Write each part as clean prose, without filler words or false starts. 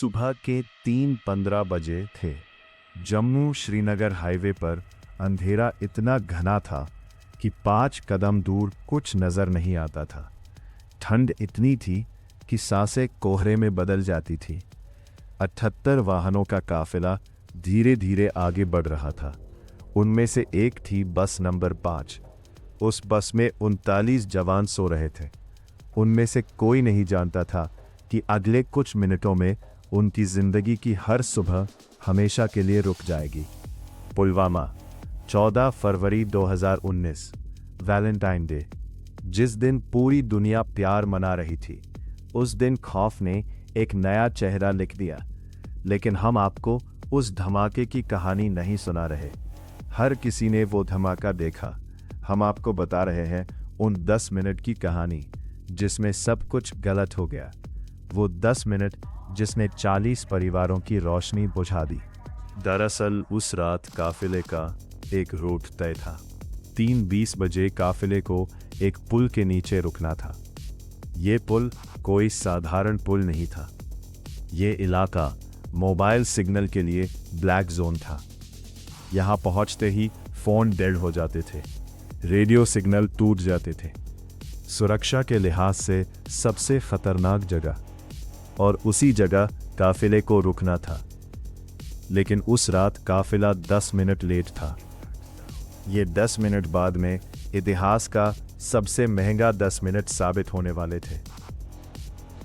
सुबह के 3:15 बजे थे। जम्मू श्रीनगर हाईवे पर अंधेरा इतना घना था कि 5 कदम दूर कुछ नजर नहीं आता था। ठंड इतनी थी कि सांसें कोहरे में बदल जाती थी। 78 वाहनों का काफिला धीरे धीरे आगे बढ़ रहा था। उनमें से एक थी बस नंबर 5। उस बस में 39 जवान सो रहे थे। उनमें से कोई नहीं जानता था कि अगले कुछ मिनटों में उनकी जिंदगी की हर सुबह हमेशा के लिए रुक जाएगी। पुलवामा, 14 फरवरी 2019, वैलेंटाइन डे। जिस दिन पूरी दुनिया प्यार मना रही थी, उस दिन खौफ ने एक नया चेहरा लिख दिया। लेकिन हम आपको उस धमाके की कहानी नहीं सुना रहे। हर किसी ने वो धमाका देखा। हम आपको बता रहे हैं उन 10 मिनट की कहानी जिसमें सब कुछ गलत हो गया। वो 10 मिनट जिसने 40 परिवारों की रोशनी बुझा दी। दरअसल उस रात काफिले का एक रूट तय था। 3:20 बजे काफिले को एक पुल के नीचे रुकना था। ये पुल कोई साधारण पुल नहीं था। ये इलाका मोबाइल सिग्नल के लिए ब्लैक जोन था। यहाँ पहुँचते ही फोन डेड हो जाते थे, रेडियो सिग्नल टूट जाते थे। सुरक्षा के लिहाज से सबसे खतरनाक जगह, और उसी जगह काफिले को रुकना था। लेकिन उस रात काफिला 10 मिनट लेट था। ये 10 मिनट बाद में इतिहास का सबसे महंगा 10 मिनट साबित होने वाले थे,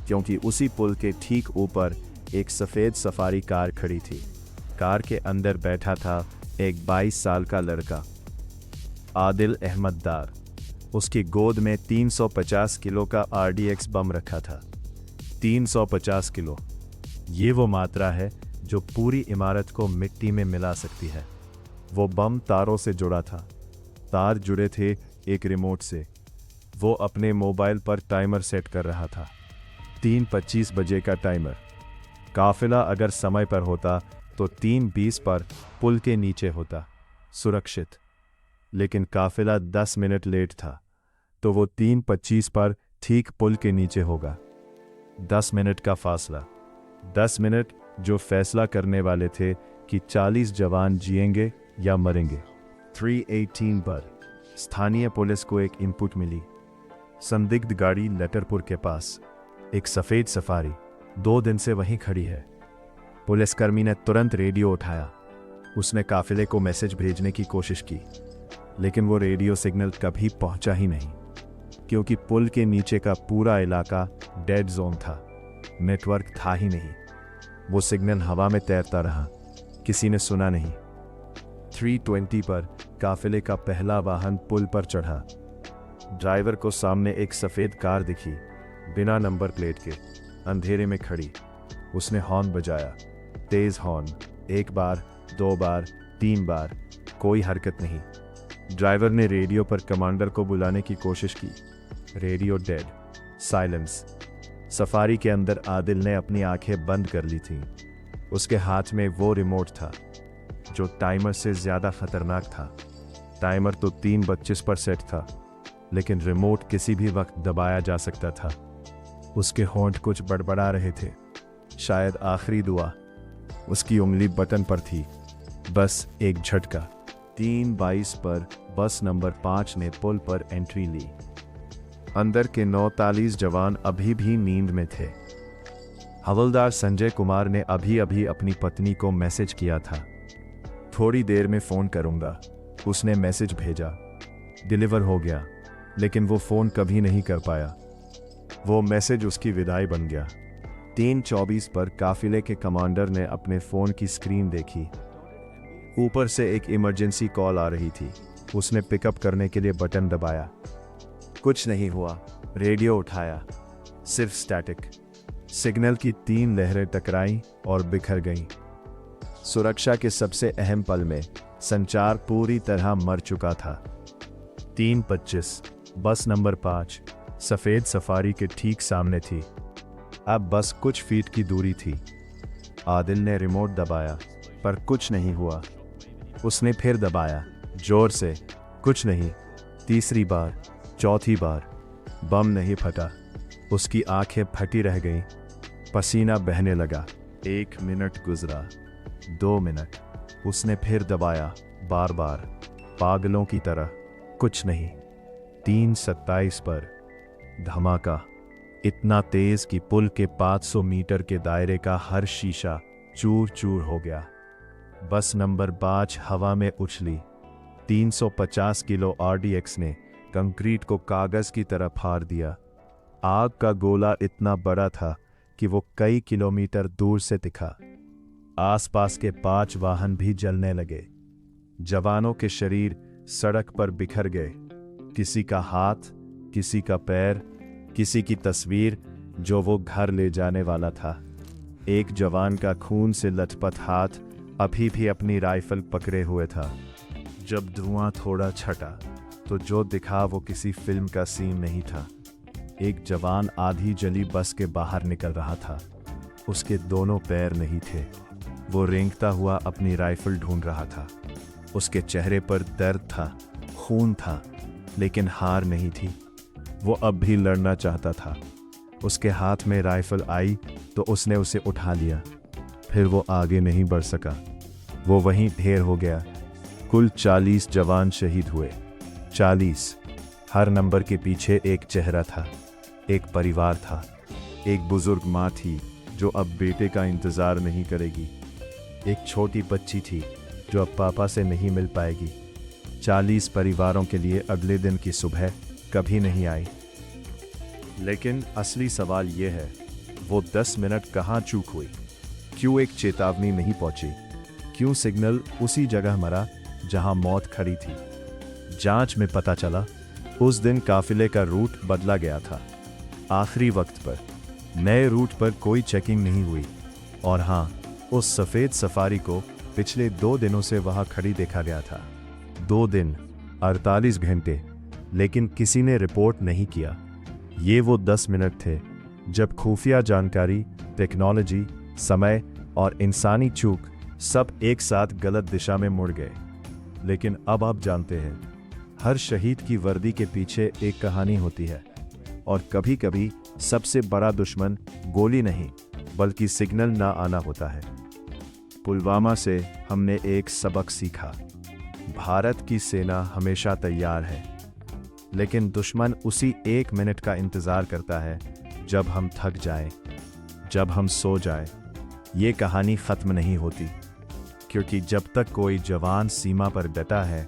क्योंकि उसी पुल के ठीक ऊपर एक सफ़ेद सफारी कार खड़ी थी। कार के अंदर बैठा था एक 22 साल का लड़का, आदिल अहमद डार। उसकी गोद में 350 किलो का RDX बम रखा था। 350 किलो, ये वो मात्रा है जो पूरी इमारत को मिट्टी में मिला सकती है। वो बम तारों से जुड़ा था। तार जुड़े थे एक रिमोट से। वो अपने मोबाइल पर टाइमर सेट कर रहा था। 3:25 बजे का टाइमर। काफिला अगर समय पर होता तो 3:20 पर पुल के नीचे होता, सुरक्षित। लेकिन काफिला 10 मिनट लेट था, तो वो 3:25 पर ठीक पुल के नीचे होगा। 10 मिनट का फासला, 10 मिनट जो फैसला करने वाले थे कि 40 जवान जिएंगे या मरेंगे। 3:18 पर स्थानीय पुलिस को एक इनपुट मिली। संदिग्ध गाड़ी लटरपुर के पास, एक सफ़ेद सफारी 2 दिन से वहीं खड़ी है। पुलिसकर्मी ने तुरंत रेडियो उठाया। उसने काफिले को मैसेज भेजने की कोशिश की, लेकिन वो रेडियो सिग्नल कभी पहुंचा ही नहीं, क्योंकि पुल के नीचे का पूरा इलाका डेड जोन था। नेटवर्क था ही नहीं। वो सिग्नल हवा में तैरता रहा, किसी ने सुना नहीं। 3:20 पर काफिले का पहला वाहन पुल पर चढ़ा। ड्राइवर को सामने एक सफ़ेद कार दिखी, बिना नंबर प्लेट के, अंधेरे में खड़ी। उसने हॉर्न बजाया, तेज हॉर्न, 1 बार, 2 बार, 3 बार, कोई हरकत नहीं। ड्राइवर ने रेडियो पर कमांडर को बुलाने की कोशिश की। Radio dead, silence. सफारी के अंदर आदिल ने अपनी आंखें बंद कर ली थीं। उसके हाथ में वो रिमोट था जो टाइमर से ज़्यादा खतरनाक था। टाइमर तो 3:25 पर सेट था, लेकिन रिमोट किसी भी वक्त दबाया जा सकता था। उसके होंठ कुछ बड़बड़ा रहे थे, शायद आखिरी दुआ। उसकी उंगली बटन पर थी। बस एक झटका। 3:22 पर बस नंबर 5 ने पुल पर एंट्री ली। अंदर के 39 जवान अभी भी नींद में थे। हवलदार संजय कुमार ने अभी अभी अपनी पत्नी को मैसेज किया था, थोड़ी देर में फ़ोन करूंगा। उसने मैसेज भेजा, डिलीवर हो गया, लेकिन वो फ़ोन कभी नहीं कर पाया। वो मैसेज उसकी विदाई बन गया। 3:24 पर काफिले के कमांडर ने अपने फ़ोन की स्क्रीन देखी। ऊपर से एक इमरजेंसी कॉल आ रही थी। उसने पिकअप करने के लिए बटन दबाया। कुछ नहीं हुआ। रेडियो उठाया, सिर्फ स्टैटिक। सिग्नल की 3 लहरें टकराईं और बिखर गईं। सुरक्षा के सबसे अहम पल में संचार पूरी तरह मर चुका था। 3:25, बस नंबर 5 सफ़ेद सफारी के ठीक सामने थी। अब बस कुछ फीट की दूरी थी। आदिल ने रिमोट दबाया, पर कुछ नहीं हुआ। उसने फिर दबाया, जोर से, कुछ नहीं। तीसरी बार, चौथी बार, बम नहीं फटा। उसकी आंखें फटी रह गईं, पसीना बहने लगा। 1 मिनट गुजरा, 2 मिनट, उसने फिर दबाया, बार बार, पागलों की तरह। कुछ नहीं। 3:27 पर धमाका, इतना तेज कि पुल के 500 मीटर के दायरे का हर शीशा चूर चूर हो गया। बस नंबर 5 हवा में उछली। 350 किलो RDX ने कंक्रीट को कागज की तरह फाड़ दिया। आग का गोला इतना बड़ा था कि वो कई किलोमीटर दूर से दिखा। आसपास के 5 वाहन भी जलने लगे। जवानों के शरीर सड़क पर बिखर गए। किसी का हाथ, किसी का पैर, किसी की तस्वीर जो वो घर ले जाने वाला था। एक जवान का खून से लथपथ हाथ अभी भी अपनी राइफल पकड़े हुए था। जब धुआं थोड़ा छटा तो जो दिखा वो किसी फिल्म का सीन नहीं था। एक जवान आधी जली बस के बाहर निकल रहा था। उसके दोनों पैर नहीं थे। वो रेंगता हुआ अपनी राइफल ढूंढ रहा था। उसके चेहरे पर दर्द था, खून था, लेकिन हार नहीं थी। वो अब भी लड़ना चाहता था। उसके हाथ में राइफल आई तो उसने उसे उठा लिया। फिर वो आगे नहीं बढ़ सका। वो वहीं ढेर हो गया। कुल 40 जवान शहीद हुए। 40। हर नंबर के पीछे एक चेहरा था, एक परिवार था। एक बुजुर्ग माँ थी जो अब बेटे का इंतजार नहीं करेगी। एक छोटी बच्ची थी जो अब पापा से नहीं मिल पाएगी। 40 परिवारों के लिए अगले दिन की सुबह कभी नहीं आई। लेकिन असली सवाल यह है, वो 10 मिनट कहाँ चूक हुई? क्यों एक चेतावनी नहीं पहुंची? क्यों सिग्नल उसी जगह मरा जहां मौत खड़ी थी? जांच में पता चला उस दिन काफिले का रूट बदला गया था। आखिरी वक्त पर नए रूट पर कोई चेकिंग नहीं हुई। और हाँ, उस सफेद सफारी को पिछले 2 दिनों से वहां खड़ी देखा गया था। 2 दिन, 48 घंटे, लेकिन किसी ने रिपोर्ट नहीं किया। ये वो 10 मिनट थे जब खुफिया जानकारी, टेक्नोलॉजी, समय और इंसानी चूक सब एक साथ गलत दिशा में मुड़ गए। लेकिन अब आप जानते हैं, हर शहीद की वर्दी के पीछे एक कहानी होती है। और कभी कभी सबसे बड़ा दुश्मन गोली नहीं, बल्कि सिग्नल ना आना होता है। पुलवामा से हमने एक सबक सीखा। भारत की सेना हमेशा तैयार है, लेकिन दुश्मन उसी 1 मिनट का इंतजार करता है जब हम थक जाएं, जब हम सो जाएं। ये कहानी खत्म नहीं होती, क्योंकि जब तक कोई जवान सीमा पर डटा है,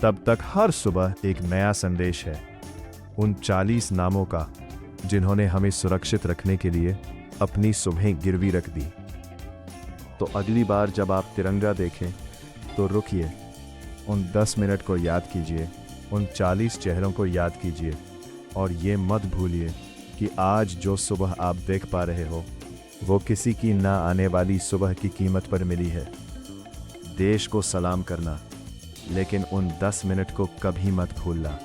तब तक हर सुबह एक नया संदेश है। उन 40 नामों का जिन्होंने हमें सुरक्षित रखने के लिए अपनी सुबहें गिरवी रख दी। तो अगली बार जब आप तिरंगा देखें तो रुकिए, उन 10 मिनट को याद कीजिए, उन 40 चेहरों को याद कीजिए, और ये मत भूलिए कि आज जो सुबह आप देख पा रहे हो वो किसी की ना आने वाली सुबह की कीमत पर मिली है। देश को सलाम करना, लेकिन उन 10 मिनट को कभी मत भूलना।